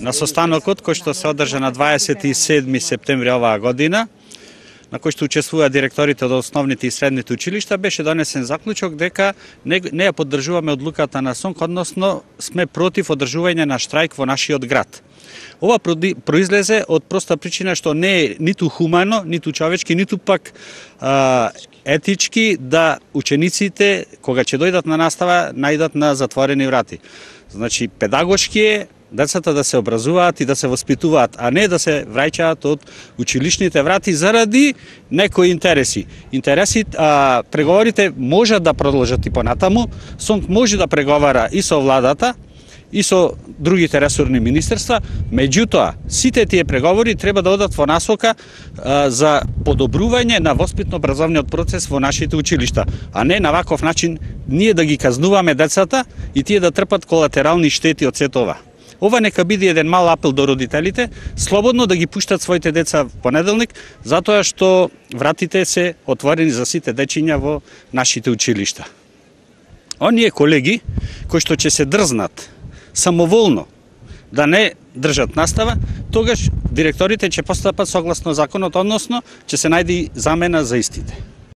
На состанокот кој што се одржа на 27 септември оваа година, на кој што учествуваат директорите од основните и средните училишта, беше донесен заклучок дека не ја поддржуваме одлуката на СОНК, односно сме против одржување на штрајк во нашиот град. Ова произлезе од проста причина што не е ниту хумано, ниту човечки, ниту пак етички да учениците, кога ќе дојдат на настава, најдат на затворени врати. Значи, педагошки е децата да се образуваат и да се воспитуваат, а не да се враќаат од училишните врати заради некои интереси. Преговорите можат да продолжат и понатаму. СОНК може да преговара и со владата, и со другите ресорни министерства, меѓутоа, сите тие преговори треба да одат во насока за подобрување на воспитно-образовниот процес во нашите училишта, а не на ваков начин ние да ги казнуваме децата и тие да трпат колатерални штети од сето ова. Ова нека биде еден мал апел до родителите, слободно да ги пуштат своите деца в понеделник, затоа што вратите се отворени за сите дечиња во нашите училишта. Оние колеги кои што ќе се дрзнат самоволно да не држат настава, тогаш директорите ќе постапат согласно законот, односно ќе се најде замена за истите.